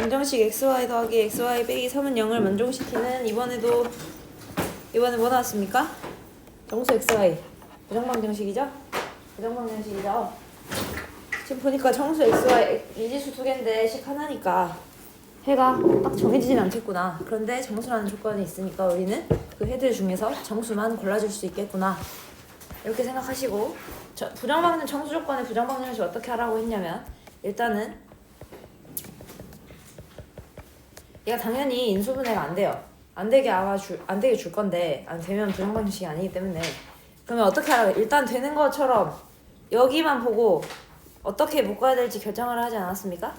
방정식 xy 더하기 xy 빼기 3은 0을 만족시키는 이번에 뭐 나왔습니까? 정수 xy 부정방정식이죠? 부정방정식이죠? 지금 보니까 정수 xy 미지수 두 개인데 식 하나니까 해가 딱 정해지진 않겠구나. 그런데 정수라는 조건이 있으니까 우리는 그 해들 중에서 정수만 골라줄 수 있겠구나. 이렇게 생각하시고 정수 조건의 부정방정식 어떻게 하라고 했냐면 일단은 얘가 당연히 인수분해가 안 돼요. 안 되게 줄 건데 안 되면 부정방정식이 아니기 때문에 그러면 어떻게 하라고 일단 되는 것처럼 여기만 보고 어떻게 묶어야 될지 결정을 하지 않았습니까?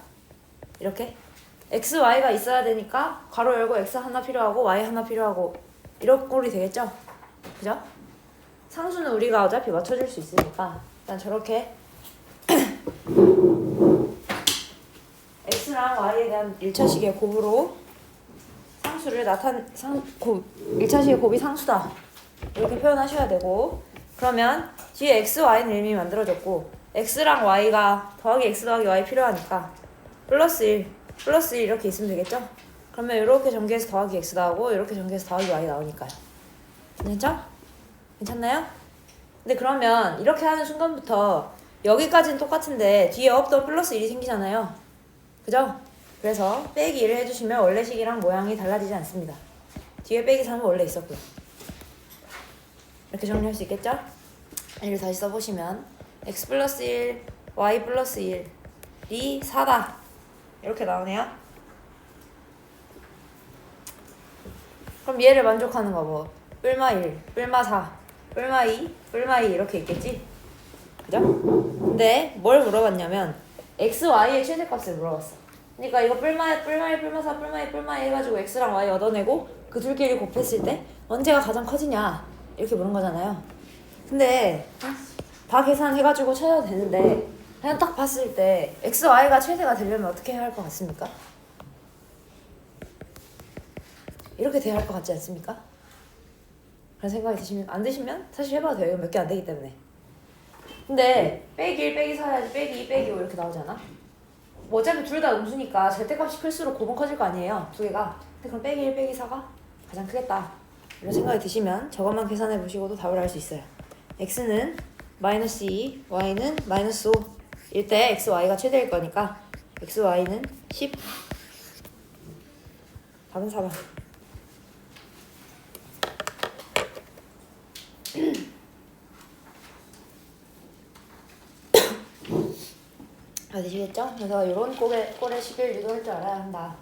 이렇게 x, y가 있어야 되니까 괄호 열고 x 하나 필요하고 y 하나 필요하고 이런 꼴이 되겠죠? 그죠? 상수는 우리가 어차피 맞춰줄 수 있으니까 일단 저렇게 x랑 y에 대한 1차식의 곱으로 상수를 1차식의 곱이 상수다 이렇게 표현하셔야 되고 그러면 뒤에 x, y는 이미 만들어졌고 x랑 y가 더하기 x 더하기 y 필요하니까 플러스 1 이렇게 있으면 되겠죠? 그러면 이렇게 전개해서 더하기 x 나오고 이렇게 전개해서 더하기 y 나오니까요. 괜찮죠? 괜찮나요? 근데 그러면 이렇게 하는 순간부터 여기까지는 똑같은데 뒤에 없던 플러스 1이 생기잖아요. 그죠? 그래서 빼기 1을 해주시면 원래 식이랑 모양이 달라지지 않습니다. 뒤에 빼기 3은 원래 있었고요. 이렇게 정리할 수 있겠죠? 얘를 다시 써보시면 x 플러스 1, y 플러스 1이 4다. 이렇게 나오네요. 그럼 얘를 만족하는 거 뭐? 뿔마 1, 뿔마 4, 뿔마 2, 뿔마 2 이렇게 있겠지? 그죠? 근데 뭘 물어봤냐면 x, y의 최대값을 물어봤어. 그러니까 이거 뿔마 1, 뿔마 4, 뿔마 2, 뿔마 2 해가지고 x랑 y 얻어내고 그 둘끼리 곱했을 때 언제가 가장 커지냐 이렇게 물은 거잖아요. 근데 다 계산해가지고 찾아도 되는데 그냥 딱 봤을 때 x, y가 최대가 되려면 어떻게 해야 할 것 같습니까? 이렇게 돼야 할 것 같지 않습니까? 그런 생각이 드시면 안 드시면 사실 해봐도 돼요. 몇 개 안 되기 때문에. 근데 빼기 1, 빼기 4 해야지 빼기 2, 빼기 5 이렇게 나오잖아. 뭐 어차피 둘 다 음수니까 절대값이 클수록 곱은 커질 거 아니에요. 두 개가. 근데 그럼 빼기 1, 빼기 4가 가장 크겠다. 이런 생각이 드시면 저것만 계산해 보시고도 답을 알 수 있어요. x는 마이너스 2, y는 마이너스 5 일 때 x, y가 최대일 거니까 x, y는 10. 답은 4번. 다 되시겠죠? 그래서 이런 꼴의 식을 유도할 줄 알아야 한다.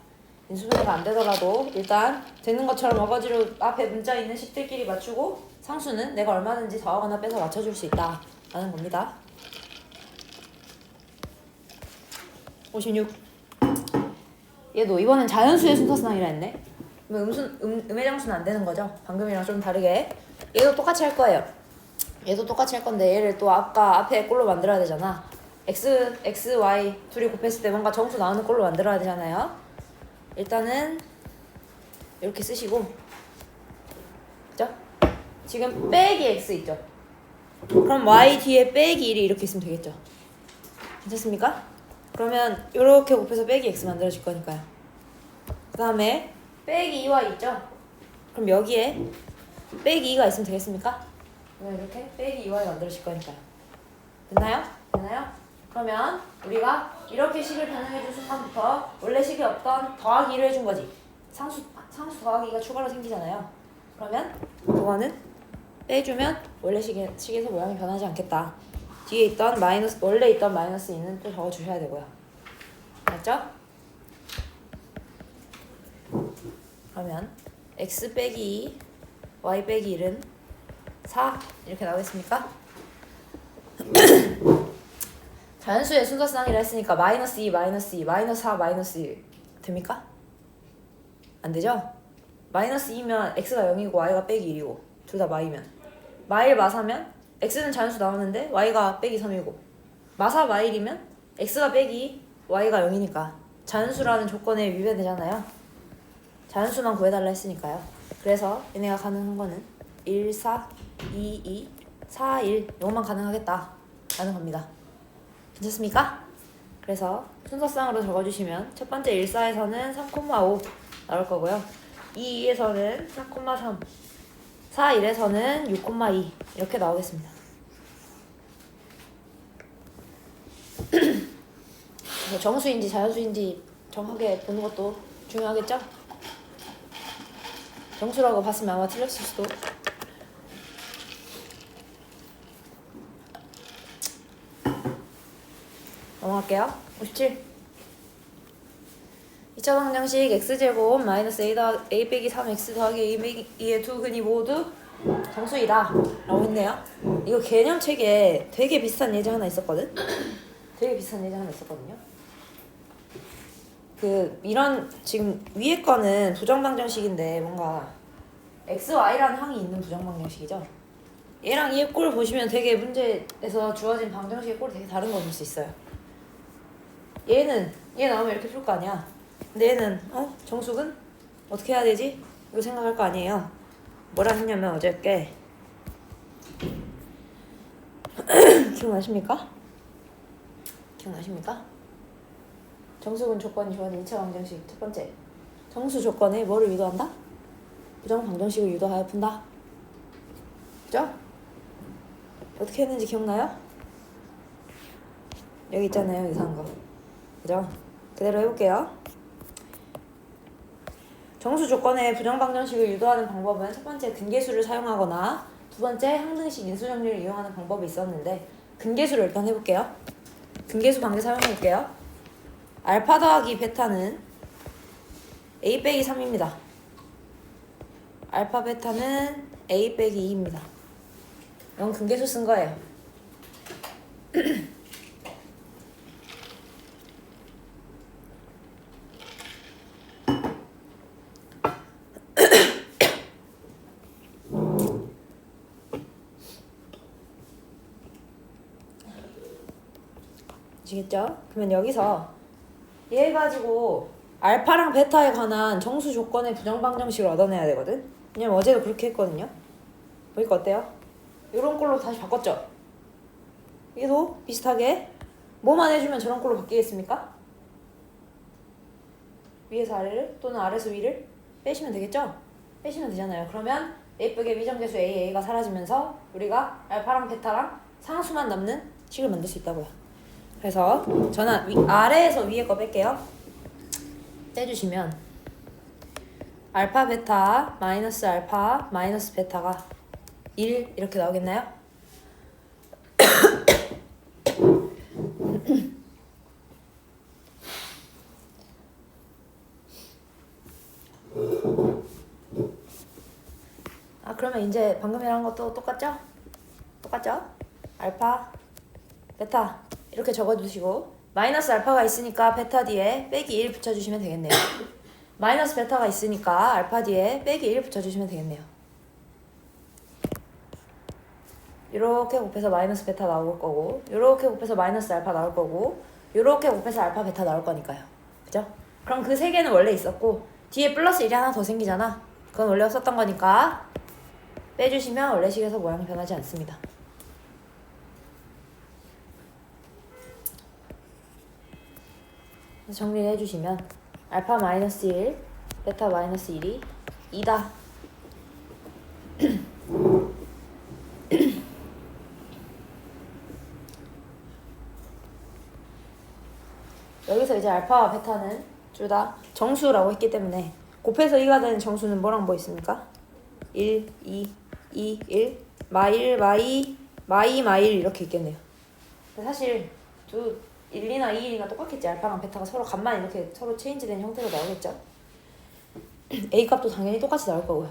인수분해가 안 되더라도 일단 되는 것처럼 어거지로 앞에 문자 있는 식들끼리 맞추고 상수는 내가 얼마든지 더하거나 빼서 맞춰줄 수 있다 라는 겁니다. 56. 얘도 이번엔 자연수의 순서상이라 했네. 음의 장수는 안 되는 거죠. 방금이랑 좀 다르게. 얘도 똑같이 할 거예요. 얘도 똑같이 할 건데 얘를 또 아까 앞에 꼴로 만들어야 되잖아. x, y 둘이 곱했을 때 뭔가 정수 나오는 꼴로 만들어야 되잖아요. 일단은 이렇게 쓰시고 그죠? 지금 빼기 x 있죠? 그럼 y 뒤에 빼기 1이 이렇게 있으면 되겠죠? 괜찮습니까? 그러면 이렇게 곱해서 빼기 x 만들어질 거니까요. 그 다음에 빼기 2y 있죠? 그럼 여기에 빼기 2가 있으면 되겠습니까? 이렇게 빼기 2y 만들어질 거니까요. 됐나요? 그러면 우리가 이렇게 식을 변형해준 순간부터 원래 식이 없던 더하기를 해준 거지. 상수 더하기가 추가로 생기잖아요. 그러면 그거는 빼주면 원래 식에서 모양이 변하지 않겠다. 뒤에 있던 원래 있던 마이너스 2는 또 적어주셔야 되고요. 알았죠? 그러면 x 빼기 2, y 빼기 1은 4 이렇게 나오겠습니까? 자연수의 순서상이라 했으니까 마이너스 2, 마이너스 2, 마이너스 4, 마이너스 1 됩니까? 안 되죠? 마이너스 2면 x가 0이고 y가 빼기 1이고 둘 다 마이면 마일 마사면 x는 자연수 나오는데 y가 빼기 3이고 마사 마일이면 x가 빼기 y가 0이니까 자연수라는 조건에 위배되잖아요. 자연수만 구해달라 했으니까요. 그래서 얘네가 가능한 거는 1, 4, 2, 2, 4, 1 이것만 가능하겠다 라는 겁니다. 괜찮습니까? 그래서 순서상으로 적어주시면 첫 번째 1사에서는 3,5 나올 거고요. 2에서는 4,3, 4, 1에서는 6,2 이렇게 나오겠습니다. 정수인지 자연수인지 정확하게 보는 것도 중요하겠죠? 정수라고 봤으면 아마 틀렸을 수도. 넘어갈게요. 57. 2차 방정식 x제곱 마이너스 a 빼기 3x 더하기 a 2의 두 근이 모두 정수이다 라고 했네요. 이거 개념책에 되게 비슷한 예제 하나 있었거든? 되게 비슷한 예제 하나 있었거든요. 이런 지금 위에 거는 부정방정식인데 뭔가 xy라는 항이 있는 부정방정식이죠. 얘랑 얘 꼴 보시면 되게 문제에서 주어진 방정식의 꼴이 되게 다른 거 볼 수 있어요. 얘 나오면 이렇게 풀 거 아니야. 근데 얘는 정수근? 어떻게 해야 되지? 이거 생각할 거 아니에요. 뭐라 했냐면 어저께 기억나십니까? 정수근 조건이 주어진 2차 방정식 첫 번째, 정수 조건에 뭐를 유도한다? 부정 방정식을 유도하여 푼다. 그죠? 어떻게 했는지 기억나요? 여기 있잖아요, 이상한 거. 그죠? 그대로 해볼게요. 정수 조건에 부정 방정식을 유도하는 방법은 첫 번째 근계수를 사용하거나 두 번째 항등식 인수정리를 이용하는 방법이 있었는데, 근계수를 일단 해볼게요. 근계수 관계 사용해볼게요. 알파 더하기 베타는 a 빼기 3입니다. 알파 베타는 a 빼기 2입니다. 이건 근계수 쓴 거예요. 아시겠죠? 그러면 여기서 얘 가지고 알파랑 베타에 관한 정수 조건의 부정 방정식을 얻어내야 되거든? 왜냐면 어제도 그렇게 했거든요? 보니까 어때요? 이런 꼴로 다시 바꿨죠? 얘도 비슷하게 뭐만 해주면 저런 꼴로 바뀌겠습니까? 위에서 아래를 또는 아래에서 위를 빼시면 되겠죠? 빼시면 되잖아요. 그러면 a 빼기 미정계수 a가 사라지면서 우리가 알파랑 베타랑 상수만 남는 식을 만들 수 있다고요. 그래서 저는 아래에서 위에 거 뺄게요. 떼주시면 알파 베타 마이너스 알파 마이너스 베타가 1 이렇게 나오겠나요? 그러면 이제 방금이랑 것도 똑같죠? 알파 베타 이렇게 적어주시고 마이너스 알파가 있으니까 베타 뒤에 빼기 1 붙여주시면 되겠네요. 마이너스 베타가 있으니까 알파 뒤에 빼기 1 붙여주시면 되겠네요. 이렇게 곱해서 마이너스 베타 나올 거고, 이렇게 곱해서 마이너스 알파 나올 거고, 이렇게 곱해서 알파 베타 나올 거니까요. 그죠? 그럼 그 세 개는 원래 있었고 뒤에 플러스 1이 하나 더 생기잖아. 그건 원래 없었던 거니까 빼주시면 원래 식에서 모양이 변하지 않습니다. 정리를 해주시면 알파 마이너스 1, 베타 마이너스 1이 2다. 여기서 이제 알파와 베타는 둘 다 정수라고 했기 때문에 곱해서 2가 되는 정수는 뭐랑 뭐 있습니까? 1, 2, 2, 1, 마1, 마2, 마2, 마1 이렇게 있겠네요. 사실 1이나 2나 똑같겠지. 알파랑 베타가 서로 값만 이렇게 서로 체인지된 형태로 나오겠죠. A 값도 당연히 똑같이 나올 거고요.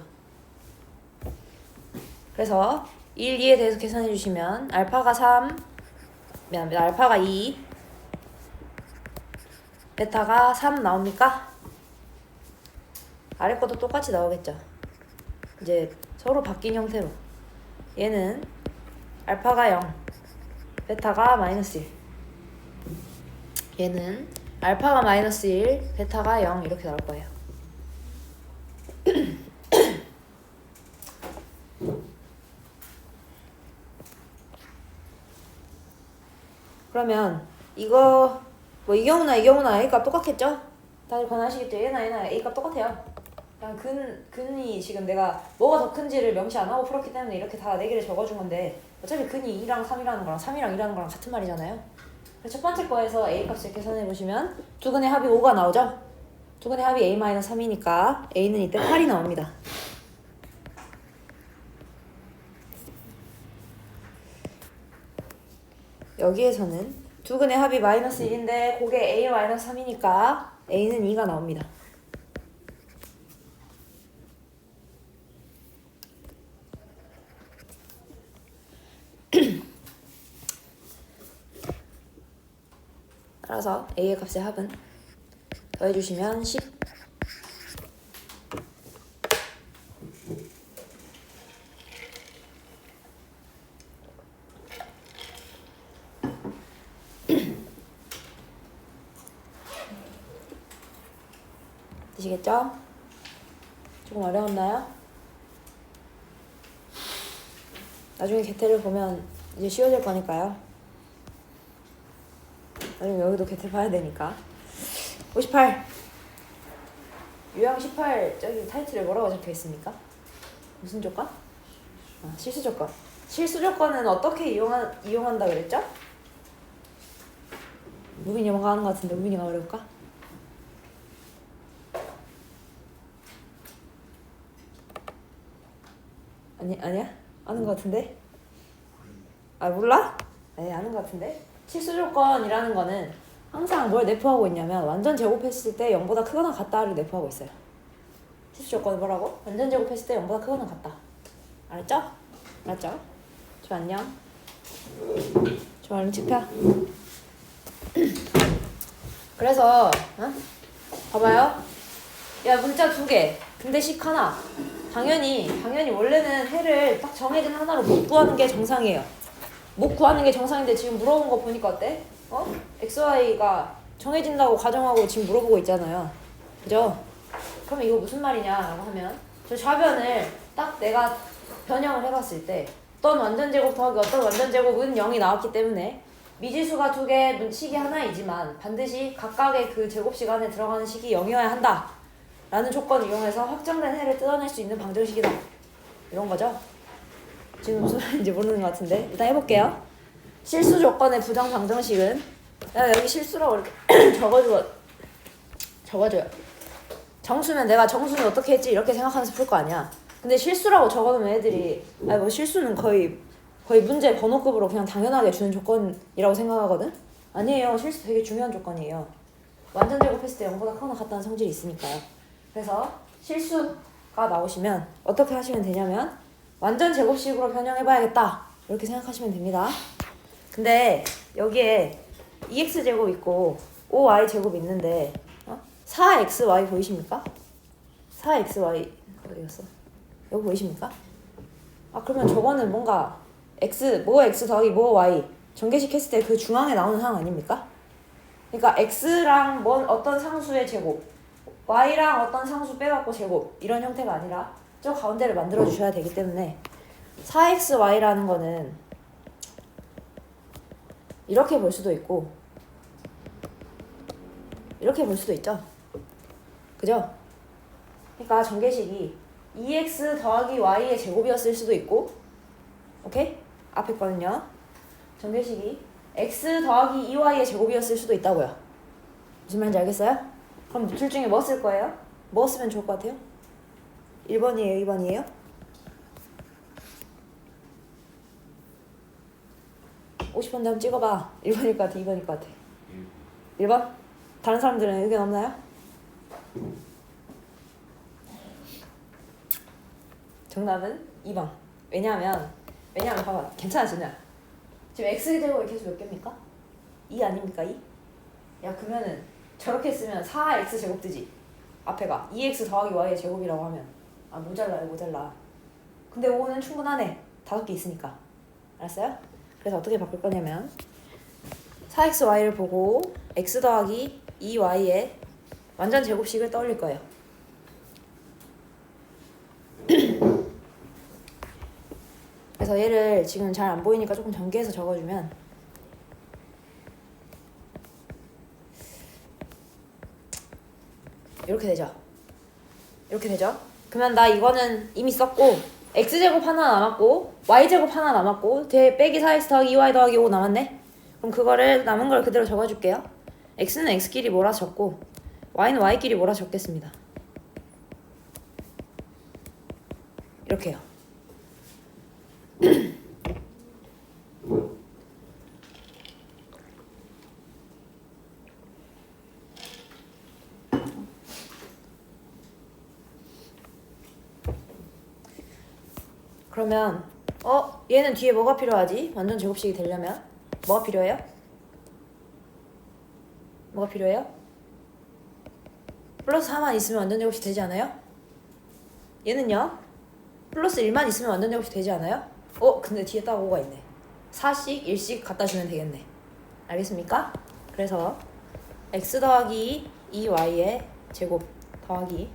그래서 1, 2에 대해서 계산해 주시면 알파가 3, 미안합니다. 알파가 2, 베타가 3 나옵니까? 아래 것도 똑같이 나오겠죠. 이제 서로 바뀐 형태로 얘는 알파가 0, 베타가 마이너스 1, 얘는 알파가 마이너스 1, 베타가 0 이렇게 나올 거예요. 그러면 이거 뭐 이 경우나 이 경우나 A값 똑같겠죠? 다들 권하시겠죠? 얘나 A값 똑같아요. 그냥 근이 지금 내가 뭐가 더 큰지를 명시 안 하고 풀었기 때문에 이렇게 다 4개를 적어준 건데 어차피 근이 2랑 3이라는 거랑 3이랑 2라는 거랑 같은 말이잖아요. 그래서 첫 번째 거에서 A값을 계산해 보시면 두 근의 합이 5가 나오죠? 두 근의 합이 A-3이니까 A는 이때 8이 나옵니다. 여기에서는 두 근의 합이 마이너스 1인데 그게 A-3이니까 A는 2가 나옵니다. 따라서 A의 값의 합은 더해주시면 10 되시겠죠? 조금 어려웠나요? 나중에 개태를 보면 이제 쉬워질 거니까요. 나중에 여기도 개태 봐야 되니까. 58 유형 18 저기 타이틀에 뭐라고 적혀 있습니까? 무슨 조건? 실수 조건. 실수 조건은 어떻게 이용한다 그랬죠? 무빈이 뭔가 하는 것 같은데 무빈이가 어려울까? 아니야? 아는 것 같은데? 몰라? 네, 아는 것 같은데? 실수 조건이라는 거는 항상 뭘 내포하고 있냐면 완전 제곱했을 때 0보다 크거나 같다를 내포하고 있어요. 실수 조건은 뭐라고? 완전 제곱했을 때 0보다 크거나 같다. 알았죠? 알았죠? 저 안녕. 저 얼른 집혀. 그래서 봐봐요. 야 문자 2개 근데 식 하나. 당연히 원래는 해를 딱 정해진 하나로 못 구하는 게 정상이에요. 못 구하는 게 정상인데 지금 물어본 거 보니까 어때? XY가 정해진다고 가정하고 지금 물어보고 있잖아요. 그죠? 그럼 이거 무슨 말이냐라고 하면 저 좌변을 딱 내가 변형을 해봤을 때 어떤 완전제곱 더하기 어떤 완전제곱은 0이 나왔기 때문에 미지수가 2개, 식이 하나이지만 반드시 각각의 그 제곱식 안에 들어가는 식이 0이어야 한다 라는 조건을 이용해서 확정된 해를 뜯어낼 수 있는 방정식이다. 이런 거죠. 지금 무슨 말인지 모르는 것 같은데 일단 해볼게요. 실수 조건의 부정 방정식은 여기 실수라고 이렇게 적어줘요. 정수면 내가 정수는 어떻게 했지 이렇게 생각하면서 풀 거 아니야. 근데 실수라고 적어놓으면 애들이 뭐 실수는 거의 문제 번호급으로 그냥 당연하게 주는 조건이라고 생각하거든? 아니에요. 실수 되게 중요한 조건이에요. 완전 제곱했을 때 0보다 크거나 같다는 성질이 있으니까요. 그래서 실수가 나오시면 어떻게 하시면 되냐면 완전 제곱식으로 변형해봐야겠다 이렇게 생각하시면 됩니다. 근데 여기에 2x제곱 있고 5y제곱 있는데 4xy 보이십니까? 4xy 어디 갔어? 여기 보이십니까? 그러면 저거는 뭔가 뭐 x 더하기 뭐 y 전개식 했을 때 그 중앙에 나오는 상황 아닙니까? 그러니까 x랑 어떤 상수의 제곱 y랑 어떤 상수 빼갖고 제곱 이런 형태가 아니라 저 가운데를 만들어 주셔야 되기 때문에 4xy라는 거는 이렇게 볼 수도 있고 이렇게 볼 수도 있죠. 그죠? 그러니까 전개식이 2x 더하기 y의 제곱이었을 수도 있고 오케이? 앞에 거는요. 전개식이 x 더하기 2y의 제곱이었을 수도 있다고요. 무슨 말인지 알겠어요? 그럼 둘 중에 뭐 쓸 거예요? 뭐 쓰면 좋을 것 같아요? 1번이에요? 2번이에요? 50번 다음 찍어봐. 1번일 것 같아? 2번일 것 같아? 1번? 다른 사람들은 의견 없나요? 정답은 2번. 왜냐하면 봐봐. 괜찮아지냐? 지금 x제곱이 계속 몇 개입니까? 2 아닙니까? 2? 야 그러면은 저렇게 쓰면 4x제곱 뜨지? 앞에가 2x 더하기 y의 제곱이라고 하면 모자라. 근데 5는 충분하네. 5개 있으니까. 알았어요? 그래서 어떻게 바꿀 거냐면 4xy를 보고 x 더하기 2y의 완전 제곱식을 떠올릴 거예요. 그래서 얘를 지금 잘 안 보이니까 조금 전개해서 적어주면 이렇게 되죠. 이렇게 되죠. 그러면 나 이거는 이미 썼고 x제곱 하나 남았고 y제곱 하나 남았고 빼기 4x 더하기 2y 더하기 5 남았네. 그럼 그거를 남은 걸 그대로 적어줄게요. x는 x끼리 몰아서 적고 y는 y끼리 몰아서 적겠습니다. 이렇게요. 그러면 얘는 뒤에 뭐가 필요하지? 완전 제곱식이 되려면 뭐가 필요해요? 뭐가 필요해요? 플러스 4만 있으면 완전 제곱식 되지 않아요? 얘는요? 플러스 1만 있으면 완전 제곱식 되지 않아요? 근데 뒤에 딱 5가 있네. 4씩 1씩 갖다 주면 되겠네. 알겠습니까? 그래서 x 더하기 2y의 제곱 더하기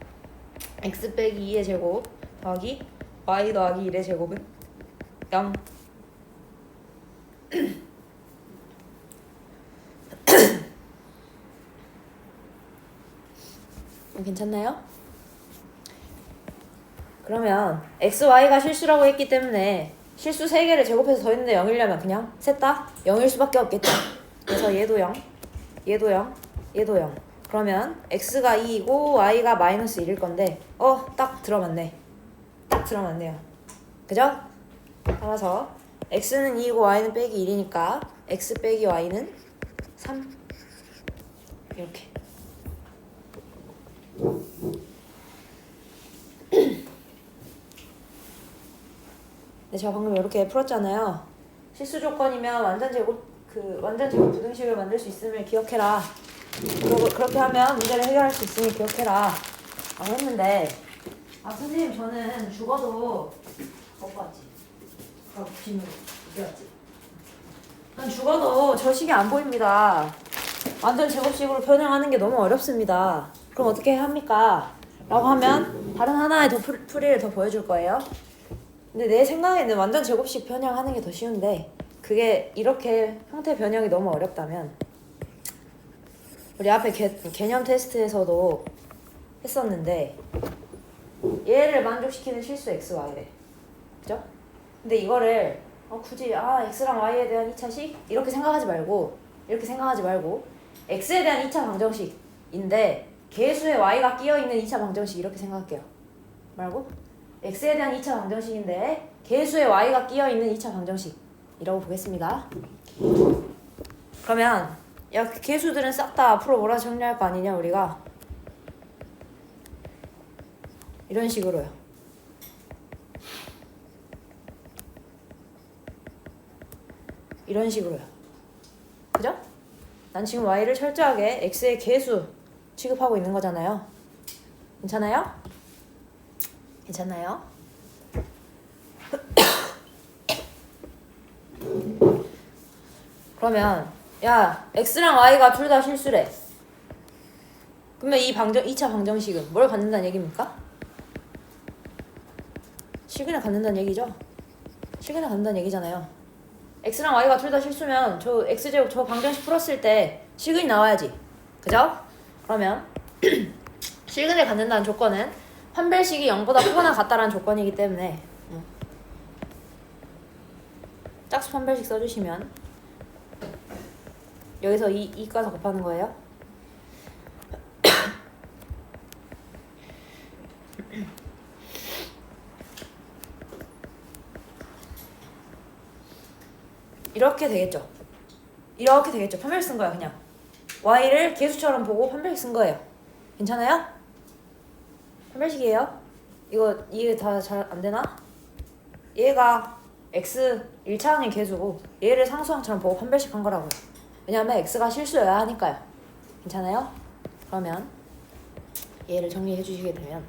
x 빼기 2의 제곱 더하기 y 더하기 1의 제곱은 0. 괜찮나요? 그러면 x, y가 실수라고 했기 때문에 실수 3개를 제곱해서 더했는데 0이려면 그냥 셋 다 0일 수밖에 없겠죠. 그래서 얘도 0, 얘도 0, 얘도 0. 그러면 x가 2이고 y가 마이너스 1일 건데 딱 들어맞네. 딱 들어맞네요. 그죠? 따라서 x는 2이고 y는 빼기 1이니까 x 빼기 y는 3. 이렇게. 네, 제가 방금 이렇게 풀었잖아요. 실수 조건이면 완전 제곱 부등식을 만들 수 있음을 기억해라. 그렇게 하면 문제를 해결할 수 있으니 기억해라. 했는데 선생님 저는 죽어도 갖고 왔지. 질문 이게 왔지. 난 죽어도 저 식이 안 보입니다. 완전 제곱식으로 변형하는 게 너무 어렵습니다. 그럼 어떻게 합니까? 라고 하면 다른 하나의 풀이를 더 보여줄 거예요. 근데 내 생각에는 완전 제곱식 변형하는 게 더 쉬운데 그게 이렇게 형태 변형이 너무 어렵다면 우리 앞에 개념 테스트에서도 했었는데 얘를 만족시키는 실수 x, y래. 그죠? 근데 이거를 굳이 x랑 y에 대한 2차식 이렇게 생각하지 말고 x에 대한 2차 방정식인데 개수에 y가 끼어있는 2차 방정식 이렇게 생각할게요. 말고 x에 대한 2차 방정식인데 개수에 y가 끼어있는 2차 방정식이라고 보겠습니다. 그러면 개수들은 싹 다 앞으로 몰아서 정리할 거 아니냐 우리가. 이런 식으로요. 이런 식으로요. 그죠? 난 지금 y를 철저하게 x의 개수 취급하고 있는 거잖아요. 괜찮아요? 괜찮나요? 그러면 x랑 y가 둘 다 실수래. 그러면 이 2차 방정식은 뭘 갖는다는 얘기입니까? 시그널 갖는다는 얘기죠? 시그널 갖는다는 얘기잖아요. x랑 y가 둘 다 실수면 저 x제곱 저 방정식 풀었을 때 시그널이 나와야지. 그죠? 그러면 시그널 갖는다는 조건은 판별식이 0보다 크거나 같다라는 조건이기 때문에 짝수 판별식 써주시면 여기서 2 가서 곱하는 거예요. 이렇게 되겠죠. 이렇게 되겠죠. 판별식 쓴 거야 그냥. y를 개수처럼 보고 판별식 쓴 거예요. 괜찮아요? 판별식이에요. 이거 이해 다 잘 안 되나? 얘가 x 1차항의 개수고 얘를 상수항처럼 보고 판별식 한 거라고요. 왜냐하면 x가 실수여야 하니까요. 괜찮아요? 그러면 얘를 정리해 주시게 되면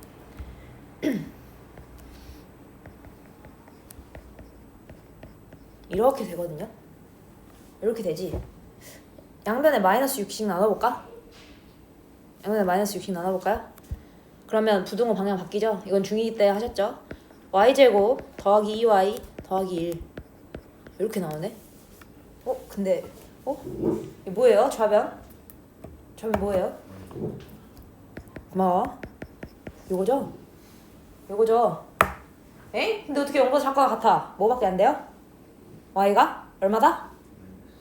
이렇게 되거든요. 이렇게 되지. 양변에 마이너스 6씩 나눠볼까? 양변에 마이너스 6씩 나눠볼까요? 그러면 부등호 방향 바뀌죠? 이건 중2 때 하셨죠? y제곱 더하기 2y 더하기 1 이렇게 나오네? 근데 이게 뭐예요? 좌변? 좌변 뭐예요? 고마워. 요거죠? 요거죠? 엥? 근데 어떻게 0보다 작거나 같아? 뭐밖에 안 돼요? y가? 얼마다?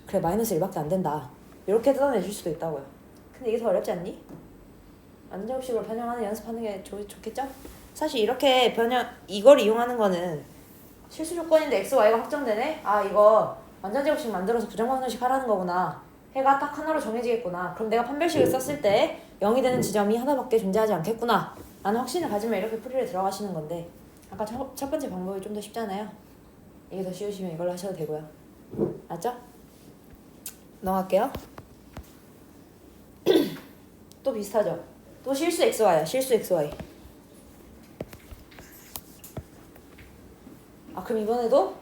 그래 마이너스 1밖에 안 된다. 이렇게 뜯어내실 수도 있다고요. 근데 이게 더 어렵지 않니? 완전제곱식으로 변형하는 연습하는 게 좋겠죠? 사실 이렇게 이걸 이용하는 거는 실수 조건인데 x, y가 확정되네? 아 이거 완전제곱식 만들어서 부정방정식 하라는 거구나. 해가 딱 하나로 정해지겠구나. 그럼 내가 판별식을 썼을 때 0이 되는 지점이 하나밖에 존재하지 않겠구나 라는 확신을 가지면 이렇게 풀이를 들어가시는 건데 아까 첫 번째 방법이 좀 더 쉽잖아요. 이게 더 쉬우시면 이걸로 하셔도 되고요. 맞죠? 넘어갈게요. 또 비슷하죠? 또 실수 xy야. 실수 xy. 아 그럼 이번에도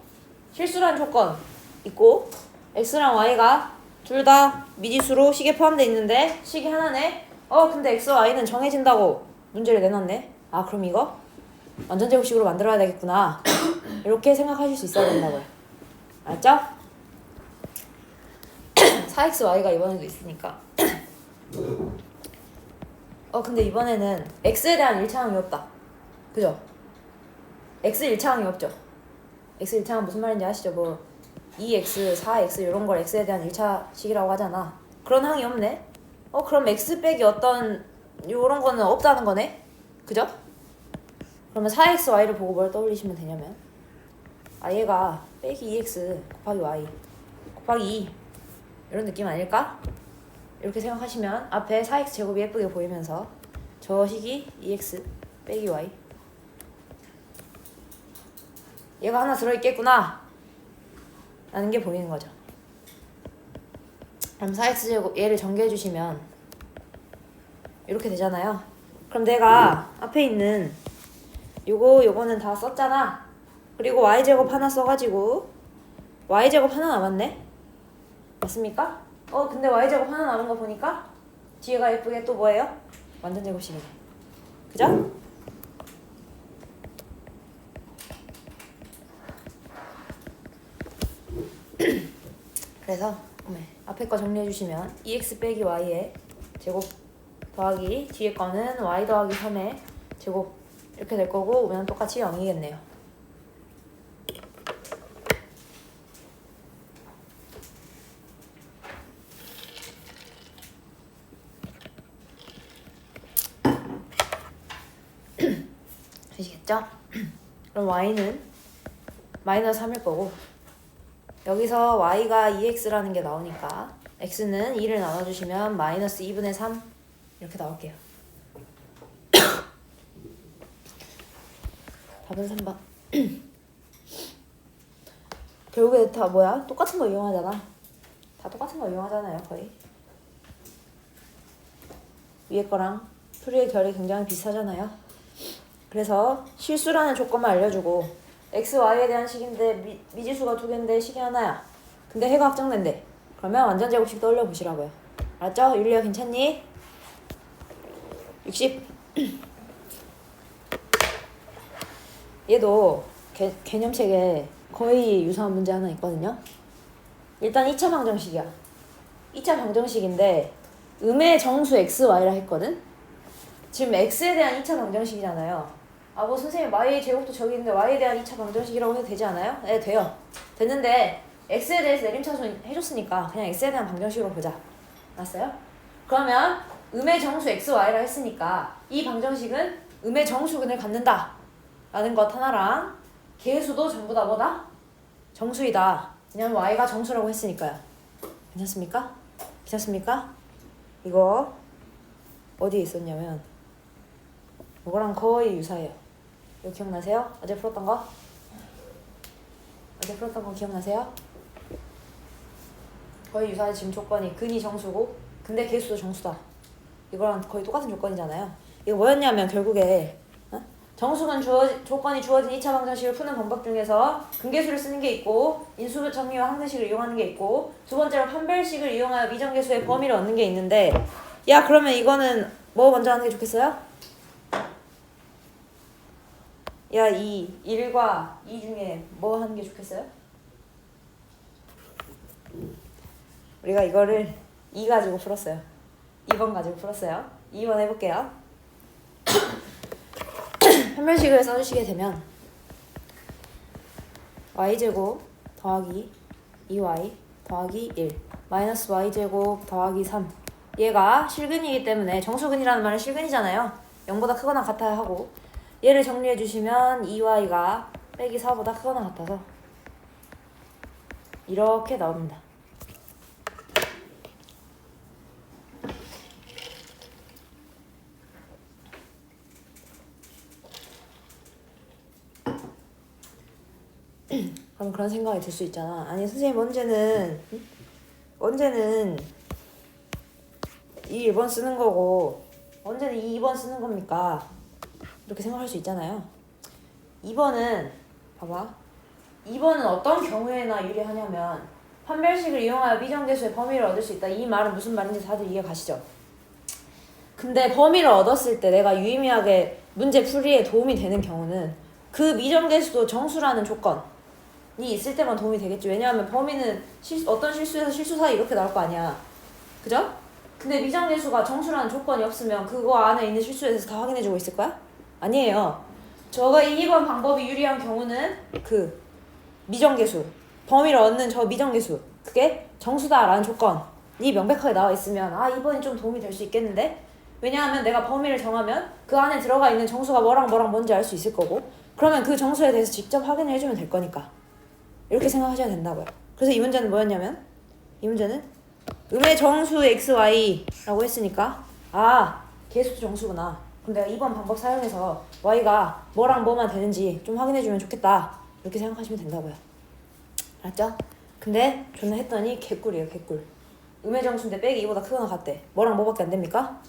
실수라는 조건 있고 x랑 y가 둘 다 미지수로 식에 포함되어 있는데 식이 하나네. 근데 x, y는 정해진다고 문제를 내놨네. 아 그럼 이거 완전제곱식으로 만들어야 되겠구나. 이렇게 생각하실 수 있어야 된다고요. 알았죠? 4xy가 이번에도 있으니까 근데 이번에는 x에 대한 1차항이 없다. 그죠? x 1차항이 없죠. x 1차항 무슨 말인지 아시죠? 뭐 2x, 4x 이런 걸 x에 대한 1차식이라고 하잖아. 그런 항이 없네. 그럼 x 빼기 어떤 요런 거는 없다는 거네. 그죠? 그러면 4xy를 보고 뭘 떠올리시면 되냐면 얘가 빼기 2x 곱하기 y 곱하기 2 이런 느낌 아닐까? 이렇게 생각하시면 앞에 4x 제곱이 예쁘게 보이면서 저 식이 2x 빼기 y 얘가 하나 들어있겠구나 라는 게 보이는 거죠. 그럼 4x 제곱 얘를 전개해 주시면 이렇게 되잖아요. 그럼 내가 앞에 있는 요거는 다 썼잖아. 그리고 y제곱 하나 써가지고 y제곱 하나 남았네. 맞습니까? 근데 y제곱 하나 남은 거 보니까 뒤에가 예쁘게 또 뭐예요? 완전제곱식이네. 그죠? 그래서 앞에 거 정리해 주시면 2x 빼기 y의 제곱 더하기 뒤에 거는 y 더하기 3의 제곱 이렇게 될 거고 오면 똑같이 0이겠네요. 아시겠죠? 그럼 y는 마이너스 3일 거고 여기서 y가 2x라는 게 나오니까 x는 2를 나눠주시면 마이너스 2분의 3 이렇게 나올게요. 답은 3번. 결국에 다 뭐야? 똑같은 거 이용하잖아. 다 똑같은 거 이용하잖아요 거의. 위에 거랑 풀이의 결이 굉장히 비슷하잖아요. 그래서 실수라는 조건만 알려주고 x, y에 대한 식인데 미지수가 두 개인데 식이 하나야. 근데 해가 확정된대. 그러면 완전제곱식 떠올려 보시라고요. 알았죠? 율리야 괜찮니? 60. 얘도 개념책에 거의 유사한 문제 하나 있거든요. 일단 2차 방정식이야. 2차 방정식인데 음의 정수 x, y라 했거든? 지금 x에 대한 2차 방정식이잖아요. 뭐 선생님 y 제곱도 저기 있는데 y에 대한 2차 방정식이라고 해도 되지 않아요? 네 돼요. 됐는데 x에 대해서 내림차순 해줬으니까 그냥 x에 대한 방정식으로 보자. 알았어요? 그러면 음의 정수 x, y라 했으니까 이 방정식은 음의 정수근을 갖는다 라는 것 하나랑 개수도 전부 다 뭐다? 정수이다. 왜냐면 y가 정수라고 했으니까요. 괜찮습니까? 괜찮습니까? 이거 어디에 있었냐면 이거랑 거의 유사해요. 이거 기억나세요? 어제 풀었던 거? 어제 풀었던 거 기억나세요? 거의 유사해. 지금 조건이 근이 정수고 근데 개수도 정수다. 이거랑 거의 똑같은 조건이잖아요. 이거 뭐였냐면 결국에 정수근 조건이 주어진 2차 방정식을 푸는 방법 중에서 근계수를 쓰는 게 있고 인수 정리와 항등식을 이용하는 게 있고 두 번째로 판별식을 이용하여 미정계수의 범위를 얻는 게 있는데 야 그러면 이거는 뭐 먼저 하는 게 좋겠어요? 야, 1과 2 중에 뭐 하는 게 좋겠어요? 우리가 이거를 2 가지고 풀었어요. 2번 가지고 풀었어요. 2번 해볼게요. 판별식을 써주시게 되면 y제곱 더하기 2y 더하기 1 마이너스 y제곱 더하기 3 얘가 실근이기 때문에 정수근이라는 말은 실근이잖아요. 0보다 크거나 같아야 하고 얘를 정리해 주시면 2y가 빼기 4보다 크거나 같아서 이렇게 나옵니다. 그럼 그런 생각이 들 수 있잖아. 아니 선생님 언제는 이 1번 쓰는 거고 언제는 이 2번 쓰는 겁니까? 이렇게 생각할 수 있잖아요. 2번은 봐봐. 2번은 어떤 경우에나 유리하냐면 판별식을 이용하여 미정계수의 범위를 얻을 수 있다. 이 말은 무슨 말인지 다들 이해 가시죠? 근데 범위를 얻었을 때 내가 유의미하게 문제 풀이에 도움이 되는 경우는 그 미정계수도 정수라는 조건이 있을 때만 도움이 되겠지. 왜냐하면 범위는 어떤 실수에서 실수 사이 이렇게 나올 거 아니야. 그죠? 근데 미정계수가 정수라는 조건이 없으면 그거 안에 있는 실수에 대해서 다 확인해주고 있을 거야? 아니에요. 저거 2번 방법이 유리한 경우는 그 미정계수, 범위를 얻는 저 미정계수, 그게 정수다라는 조건이 명백하게 나와 있으면 2번이 좀 도움이 될 수 있겠는데? 왜냐하면 내가 범위를 정하면 그 안에 들어가 있는 정수가 뭐랑 뭔지 알 수 있을 거고 그러면 그 정수에 대해서 직접 확인을 해주면 될 거니까 이렇게 생각하셔야 된다고요. 그래서 이 문제는 뭐였냐면 이 문제는 음의 정수 xy라고 했으니까 계수도 정수구나. 그럼 내가 2번 방법 사용해서 y가 뭐랑 뭐만 되는지 좀 확인해주면 좋겠다. 이렇게 생각하시면 된다고요. 알았죠? 근데 존나 했더니 개꿀이에요. 개꿀. 음의 정수인데 빼기 2보다 크거나 같대. 뭐랑 뭐밖에 안 됩니까?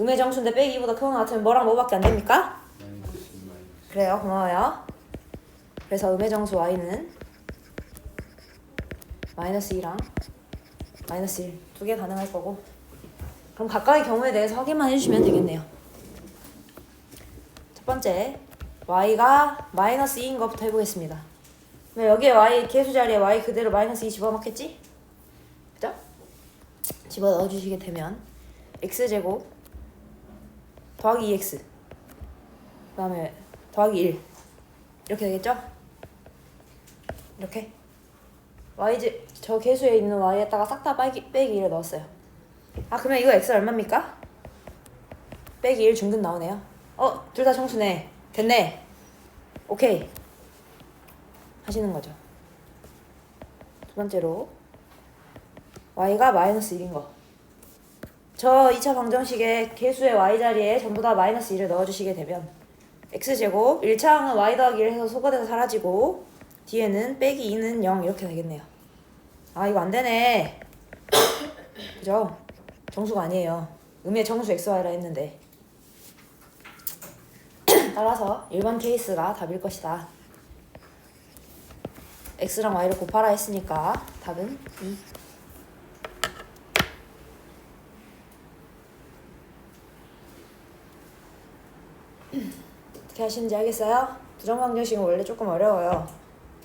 음의 정수인데 빼기 2보다 크거나 같으면 뭐랑 뭐밖에 안 됩니까? 그래요. 고마워요. 그래서 음의 정수 y는 마이너스 2랑 마이너스 1 두 개 가능할 거고 그럼 각각의 경우에 대해서 확인만 해주시면 되겠네요. 첫 번째 y가 마이너스 2인 것부터 해보겠습니다. 여기에 y 계수 자리에 y 그대로 마이너스 2 집어넣겠지? 그죠? 집어넣어주시게 되면 x제곱 더하기 2x 그 다음에 더하기 1 이렇게 되겠죠? 이렇게 저 계수에 있는 y에다가 싹 다 빼기 1을 넣었어요. 그러면 이거 x 얼마입니까? 빼기 1 중근 나오네요. 둘 다 정수네. 됐네. 오케이 하시는 거죠. 두 번째로 y가 마이너스 1인 거. 저 2차 방정식에 계수의 y 자리에 전부 다 마이너스 1을 넣어주시게 되면 x제곱 1차항은 y 더하기 1 해서 소거돼서 사라지고 뒤에는 빼기 2는 0 이렇게 되겠네요. 이거 안 되네. 그죠? 정수가 아니에요. 음의 정수 xy라 했는데 따라서 1번 케이스가 답일 것이다. x랑 y를 곱하라 했으니까 답은 2. 어떻게 하시는지 알겠어요? 부정방정식은 원래 조금 어려워요.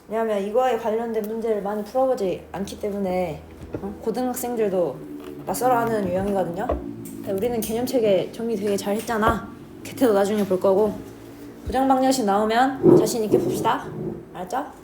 왜냐하면 이거에 관련된 문제를 많이 풀어보지 않기 때문에 고등학생들도 낯설어 하는 유형이거든요. 우리는 개념체계 정리 되게 잘 했잖아. 개태도 나중에 볼 거고 부정방정식 나오면 자신 있게 봅시다. 알았죠?